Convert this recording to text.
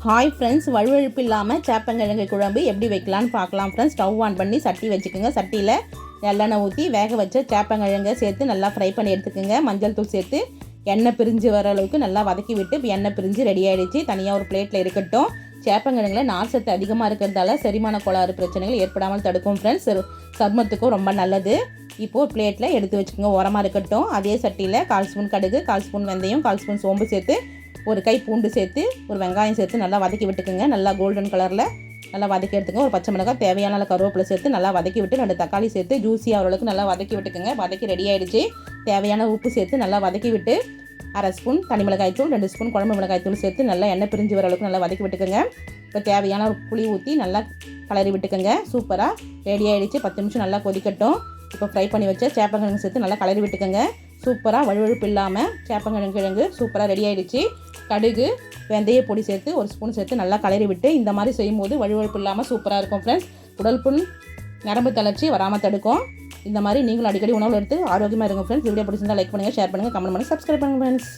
Hi friends, வழுவழுப்பு இல்லாமல் சேப்பங்கிழங்கு குழம்பு எப்படி வைக்கலான்னு பார்க்கலாம் ஃப்ரெண்ட்ஸ். ஸ்டவ் ஆன் பண்ணி சட்டி வச்சுக்கோங்க. சட்டியில் நல்லெண்ணெய் ஊற்றி வேக வச்ச சேப்பங்கிழங்கை சேர்த்து நல்லா ஃப்ரை பண்ணி எடுத்துக்கோங்க. மஞ்சள் தூள் சேர்த்து எண்ணெய் பிரிஞ்சு வர அளவுக்கு நல்லா வதக்கி விட்டு இப்போ எண்ணெய் பிரிஞ்சு ரெடி ஆகிடுச்சு. தனியாக ஒரு பிளேட்டில் இருக்கட்டும். சேப்பங்கிழங்குல நார் சத்து அதிகமாக இருக்கிறதால செரிமான கோளாறு பிரச்சனைகள் ஏற்படாமல் தடுக்கும் ஃப்ரெண்ட்ஸ். சருமத்துக்கும் ரொம்ப நல்லது. இப்போது ஒரு பிளேட்டில் எடுத்து வச்சுக்கோங்க, உரமாக இருக்கட்டும். அதே சட்டியில் 1/4 ஸ்பூன் கடுகு, 1/4 ஸ்பூன் வெந்தயம், 1/4 ஸ்பூன் சோம்பு சேர்த்து ஒரு கை பூண்டு சேர்த்து ஒரு வெங்காயம் சேர்த்து நல்லா வதக்கி விட்டுக்குங்க. நல்லா கோல்டன் கலரில் நல்லா வதக்கி எடுத்துங்க. ஒரு பச்சை மிளகாய், தேவையான நல்லா கருவேப்பிலை சேர்த்து நல்லா வதக்கி விட்டு 2 தக்காளி சேர்த்து ஜூஸியாக ஓரளவுக்கு நல்லா வதக்கி விட்டுக்குங்க. வதக்கி ரெடி ஆகிடுச்சு. தேவையான உப்பு சேர்த்து நல்லா வதக்கி விட்டு 1/2 ஸ்பூன் தனி மிளகாய் தூள், 2 ஸ்பூன் குழம்பு மிளகாய் தூள் சேர்த்து நல்லா எண்ணெய் பிரிஞ்சு வர அளவுக்கு நல்லா வதக்கி விட்டுக்குங்க. இப்போ தேவையான ஒரு புளி ஊற்றி நல்லா கலரி விட்டுக்குங்க. சூப்பராக ரெடி ஆகிடுச்சு. 10 நிமிஷம் நல்லா கொதிக்கட்டும். இப்போ ஃப்ரை பண்ணி வச்ச சேப்பங்கிழங்கு சேர்த்து நல்லா கலரி விட்டுக்கோங்க. சூப்பராக வழுவழுப்பு இல்லாமல் சேப்பங்கிழங்கு சூப்பராக ரெடி ஆகிடுச்சு. கடுகு, வெந்தய பொடி சேர்த்து 1 ஸ்பூன் சேர்த்து நல்லா கலரி விட்டு இந்த மாதிரி செய்யும்போது வழுவழுப்பு இல்லாமல் சூப்பராக இருக்கும் ஃப்ரெண்ட்ஸ். உடல் புண், நரம்பு தளர்ச்சி வராமல் தடுக்கும். இந்த மாதிரி நீங்களும் அடிக்கடி உணவு எடுத்து ஆரோக்கியமாக இருக்கும் ஃப்ரெண்ட்ஸ். வீடியோ பிடிச்சிருந்தா லைக் பண்ணுங்கள், ஷேர் பண்ணுங்கள், கமெண்ட் பண்ணுங்கள், சப்ஸ்கிரைப் பண்ணுங்கள் ஃப்ரெண்ட்ஸ்.